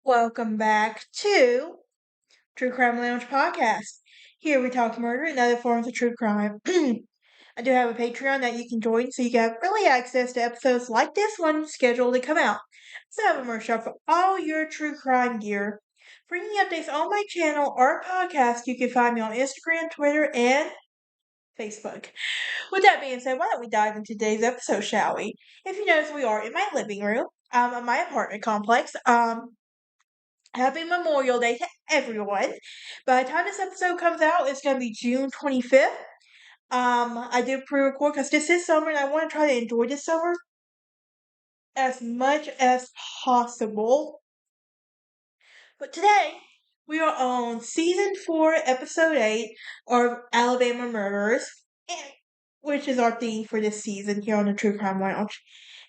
Welcome back to True Crime Lounge Podcast. Here we talk murder and other forms of true crime. I do have a Patreon that you can join so you can have early access to episodes like this one scheduled to come out. So I have a merch shop for all your true crime gear. For any updates on my channel or podcast, you can find me on Instagram, Twitter, and Facebook. With that being said, why don't we dive into today's episode, shall we? If you notice, we are in my living room, in my apartment complex. Happy Memorial Day to everyone. By the time this episode comes out, it's going to be June 25th. I did pre-record because this is summer and I want to try to enjoy this summer as much as possible. But today, we are on Season 4, Episode 8 of Alabama Murderers, which is our theme for this season here on the True Crime Lounge.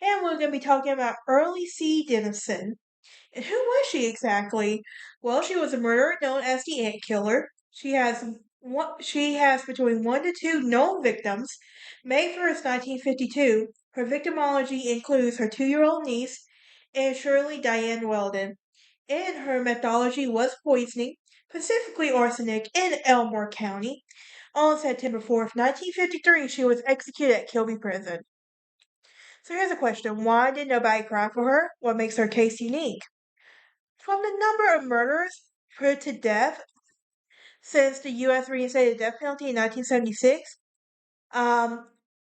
And we're going to be talking about Earle Dennison. And who was she exactly? Well, she was a murderer known as the Ant Killer. She has between 1 to 2 known victims. May 1st, 1952. Her victimology includes her 2-year-old niece and Shirley Diane Weldon. And her methodology was poisoning, specifically arsenic, in Elmore County. On September 4th, 1953, she was executed at Kilby Prison. So here's a question. Why did nobody cry for her? What makes her case unique? From the number of murders put to death since the U.S. reinstated the death penalty in 1976,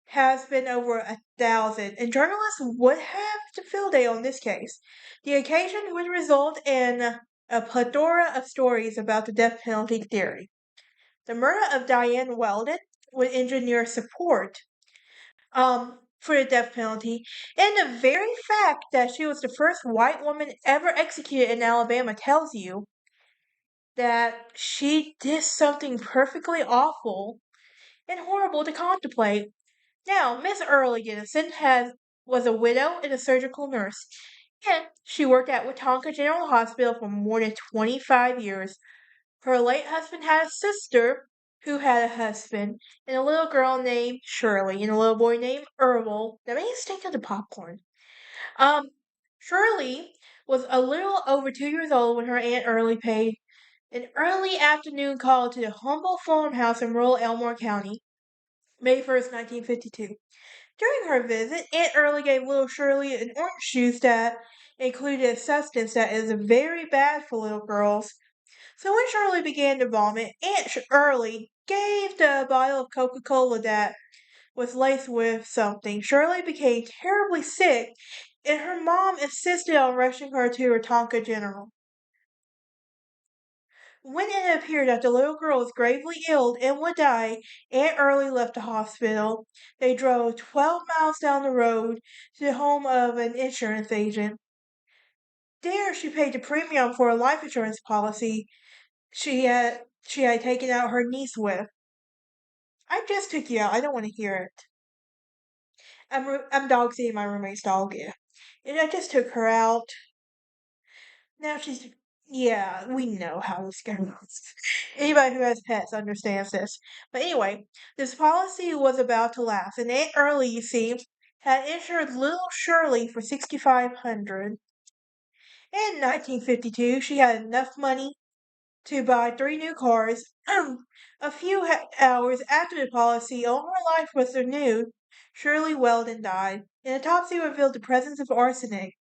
has been over 1,000, and journalists would have to field day on this case. The occasion would result in a plethora of stories about the death penalty theory. The murder of Diane Weldon would engineer support for the death penalty, and the very fact that she was the first white woman ever executed in Alabama tells you that she did something perfectly awful and horrible to contemplate. Now, Miss Earle Dennison was a widow and a surgical nurse, and she worked at Wetumpka General Hospital for more than 25 years. Her late husband had a sister who had a husband, and a little girl named Shirley, and a little boy named Orville. That made me stink of the popcorn. Shirley was a little over 2 years old when her Aunt Earle paid an early afternoon call to the humble farmhouse in rural Elmore County, May 1st, 1952. During her visit, Aunt Earle gave little Shirley an orange juice that included a substance that is very bad for little girls. So when Shirley began to vomit, Aunt Earle gave the bottle of Coca-Cola that was laced with something. Shirley became terribly sick, and her mom insisted on rushing her to Wetumpka General. When it appeared that the little girl was gravely ill and would die, Aunt Earle left the hospital. They drove 12 miles down the road to the home of an insurance agent. There, she paid the premium for a life insurance policy she had taken out her niece with. I just took you out. I don't want to hear it. I'm dog sitting my roommate's dog. Yeah, and I just took her out. Now she's, yeah, we know how this goes. Anybody who has pets understands this. But anyway, this policy was about to last, and Aunt Earle, you see, had insured little Shirley for $6,500. In 1952, she had enough money to buy 3 new cars. A few hours after the policy on her life was renewed, Shirley Weldon died. An autopsy revealed the presence of arsenic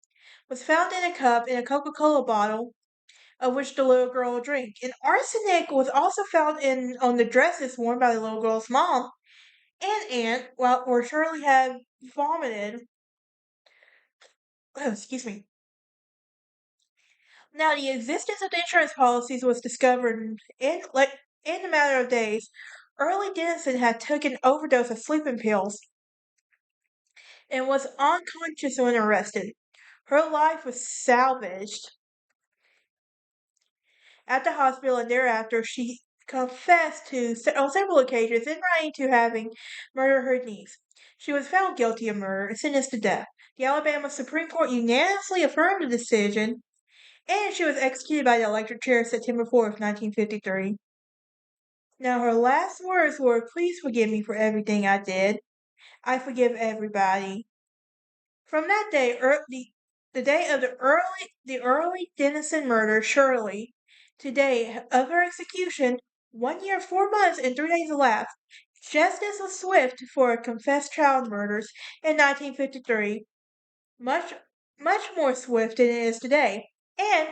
was found in a cup in a Coca-Cola bottle of which the little girl drank. And arsenic was also found on the dresses worn by the little girl's mom and aunt, where Shirley had vomited. Oh, excuse me. Now, the existence of the insurance policies was discovered in a matter of days. Earle Dennison had taken an overdose of sleeping pills and was unconscious when arrested. Her life was salvaged at the hospital, and thereafter she confessed on several occasions in writing to having murdered her niece. She was found guilty of murder and sentenced to death. The Alabama Supreme Court unanimously affirmed the decision, and she was executed by the electric chair September 4th, 1953. Now, her last words were, "Please forgive me for everything I did. I forgive everybody." From that day, The day of the Earle Dennison murder, Shirley, today of her execution, 1 year, 4 months, and 3 days elapsed. Justice was swift for confessed child murders in 1953, much more swift than it is today. And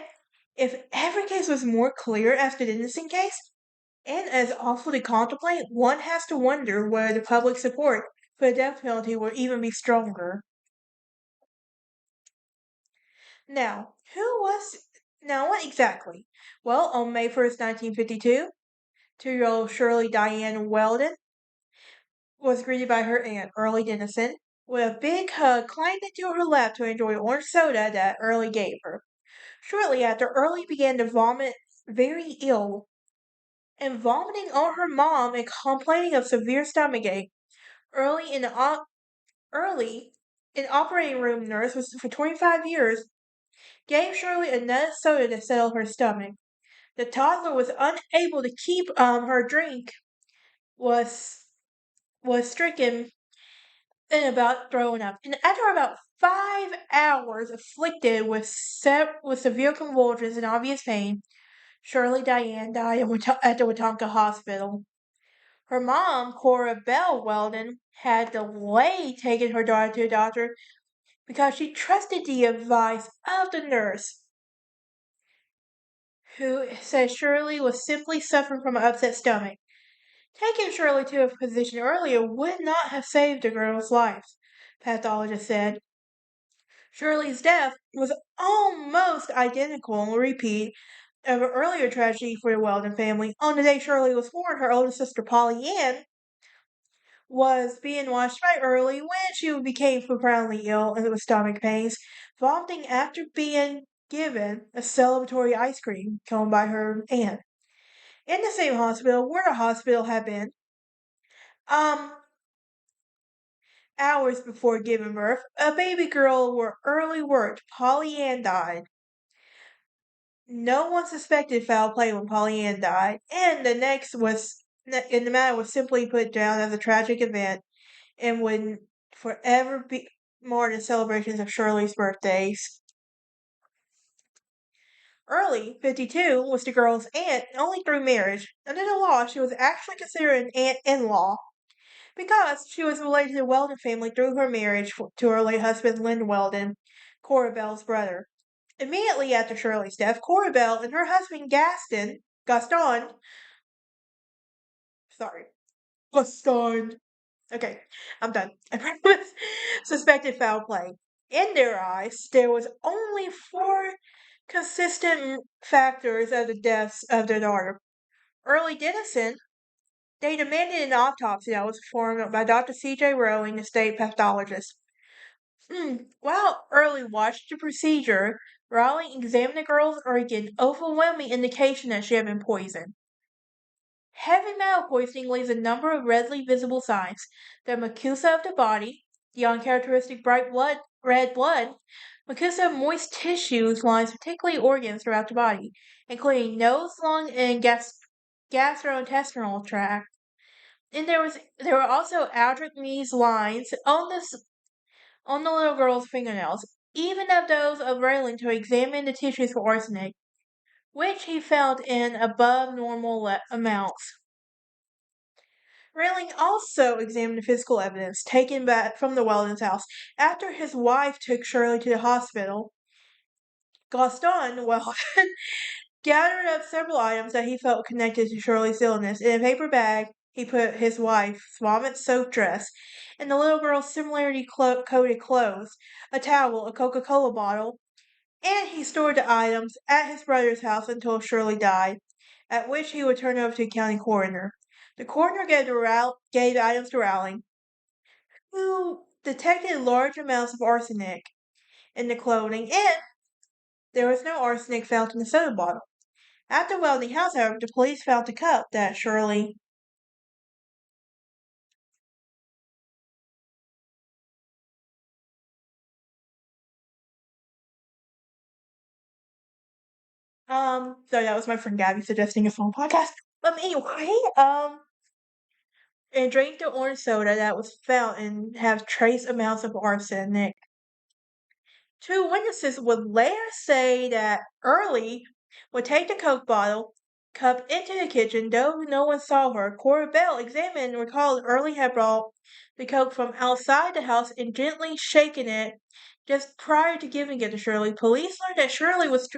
if every case was more clear as the Dennison case, and as awful to contemplate, one has to wonder whether the public support for the death penalty will even be stronger. Now, what exactly? Well, on May 1st, 1952, 2-year-old Shirley Diane Weldon was greeted by her Aunt Earle Dennison with a big hug, climbed into her lap to enjoy orange soda that Earle gave her. Shortly after, Earle began to vomit very ill and vomiting on her mom and complaining of severe stomachache. Early in the Early, an operating room nurse was for 25 years, gave Shirley a nut of soda to settle her stomach. The toddler was unable to keep her drink, was stricken and about throwing up. And after about 5 hours afflicted with severe convulsions and obvious pain, Shirley Diane died at the Wetumpka Hospital. Her mom, Cora Bell Weldon, had delayed taking her daughter to the doctor because she trusted the advice of the nurse, who said Shirley was simply suffering from an upset stomach. Taking Shirley to a physician earlier would not have saved the girl's life, pathologist said. Shirley's death was almost identical in repeat of an earlier tragedy for the Weldon family. On the day Shirley was born, her older sister Polly Ann was being watched by Earle when she became profoundly ill and with stomach pains, vomiting after being given a celebratory ice cream cone by her aunt. In the same hospital where the hospital had been, um, hours before giving birth, a baby girl where Earle worked, Polly Ann, died. No one suspected foul play when Polly Ann died, and the matter was simply put down as a tragic event and would forever be more than celebrations of Shirley's birthdays. Earle, 52, was the girl's aunt only through marriage. Under the law, she was actually considered an aunt-in-law because she was related to the Weldon family through her marriage to her late husband, Lynn Weldon, Cora Bell's brother. Immediately after Shirley's death, Cora Bell and her husband Gaston, sorry, Gaston, okay, I'm done. I promise. Suspected foul play. In their eyes, there was only four consistent factors of the deaths of their daughter. Earle Dennison, they demanded an autopsy that was performed by Dr. C.J. Rowling, the state pathologist. While Earle watched the procedure, Rowling examined the girl's organ, overwhelming indication that she had been poisoned. Heavy metal poisoning leaves a number of readily visible signs. The mucosa of the body, the uncharacteristic red blood, mucosa of moist tissues lines particularly organs throughout the body, including nose, lung, and gastrointestinal tract. And there were also aldrich lines on the little girl's fingernails, even of those of Raylan, to examine the tissues for arsenic, which he found in above normal amounts. Rayling also examined the physical evidence taken back from the Weldon's house after his wife took Shirley to the hospital. Gaston Weldon gathered up several items that he felt connected to Shirley's illness. In a paper bag, he put his wife's vomit-soaked dress and the little girl's similarly coated clothes, a towel, a Coca-Cola bottle, and he stored the items at his brother's house until Shirley died, at which he would turn over to the county coroner. The coroner gave the items to Rowling, who detected large amounts of arsenic in the clothing, and there was no arsenic found in the soda bottle. At the Weldon house, however, the police found the cup that Shirley so that was my friend Gabby suggesting a phone podcast. Anyway, and drank the orange soda that was found and have trace amounts of arsenic. Two witnesses would later say that Early would take the Coke bottle cup into the kitchen, though no one saw her. Cora Bell examined and recalled Early had brought the Coke from outside the house and gently shaken it just prior to giving it to Shirley. Police learned that Shirley was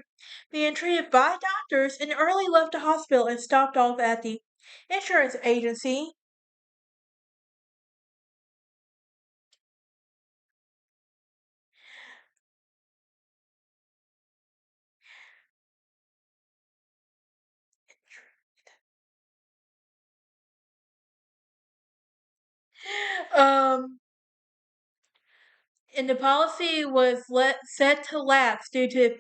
being treated by doctors, and Early left the hospital and stopped off at the insurance agency. Um, and the policy was set to lapse due to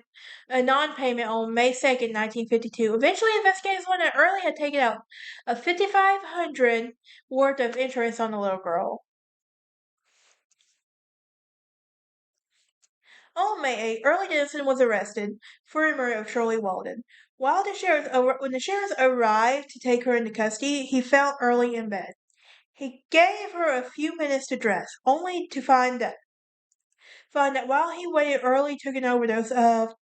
a non-payment on May 2nd, 1952. Eventually, investigators learned that Early had taken out a 5,500 worth of insurance on the little girl. On May 8th, Earle Dennison was arrested for the murder of Shirley Walden. When the sheriffs arrived to take her into custody, he found Earle in bed. He gave her a few minutes to dress, only to find that while he waited, Earle took an overdose of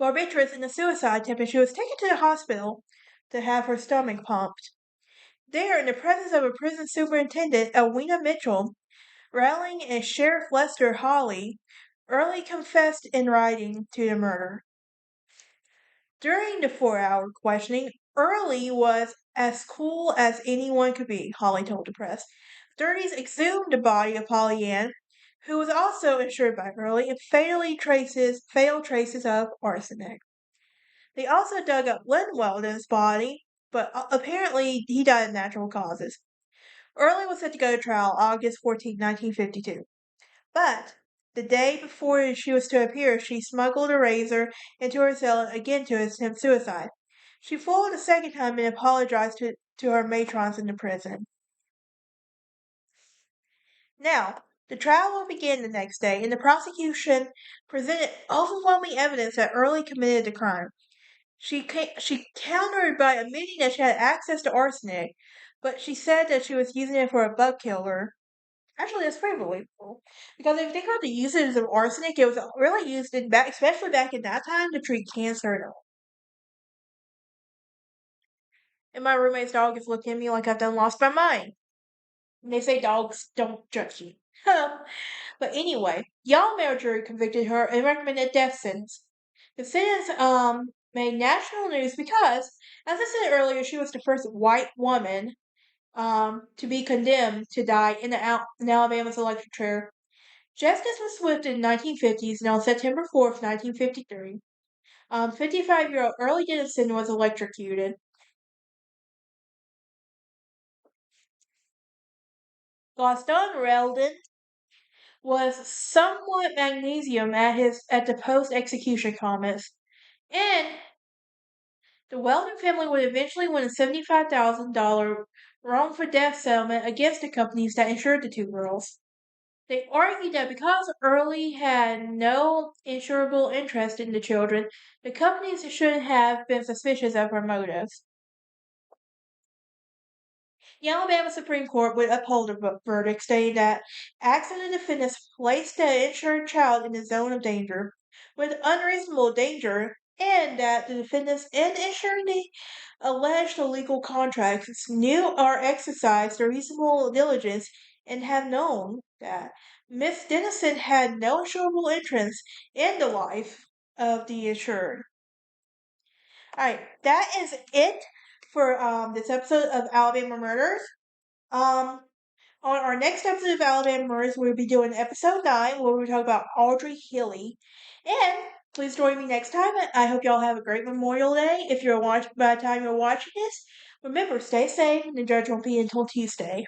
barbiturates and a suicide attempt, and she was taken to the hospital to have her stomach pumped. There, in the presence of a prison superintendent, Edwina Mitchell, Rowling, and Sheriff Lester Hawley, Earle confessed in writing to the murder. During the 4-hour questioning, Earle was as cool as anyone could be, Hawley told the press. Authorities exhumed the body of Polly Ann, who was also insured by Earle, and fatal traces of arsenic. They also dug up Len Weldon's body, but apparently he died of natural causes. Earle was set to go to trial August 14, 1952. But the day before she was to appear, she smuggled a razor into her cell again to attempt suicide. She fooled a second time and apologized to her matrons in the prison. Now, the trial will begin the next day, and the prosecution presented overwhelming evidence that Earle committed the crime. She countered by admitting that she had access to arsenic, but she said that she was using it for a bug killer. Actually, that's pretty believable. Because if you think about the uses of arsenic, it was really used especially back in that time, to treat cancer and all. And my roommate's dog is looking at me like I've done lost my mind. And they say dogs don't judge you. But anyway, Y'all jury convicted her and recommended death sentence. The sentence made national news because, as I said earlier, she was the first white woman to be condemned to die in Alabama's electric chair. Justice was swift in the 1950s, and on September 4th, 1953, 55-year-old Earle Dennison was electrocuted. Gaston Reldon was somewhat magnesium at the post-execution comments, and the Weldon family would eventually win a $75,000 wrongful death settlement against the companies that insured the two girls. They argued that because Earle had no insurable interest in the children, the companies shouldn't have been suspicious of her motives. The Alabama Supreme Court would uphold the verdict, stating that accident defendants placed the insured child in a zone of danger with unreasonable danger, and that the defendants in insuring the alleged illegal contracts knew or exercised reasonable diligence and had known that Miss Dennison had no insurable interest in the life of the insured. Alright, that is it for this episode of Alabama Murders. Um, on our next episode of Alabama Murders, we'll be doing episode 9, where we talk about Audrey Healy. And please join me next time. I hope y'all have a great Memorial Day. If you're by the time you're watching this, remember, stay safe, and the judge won't be until Tuesday.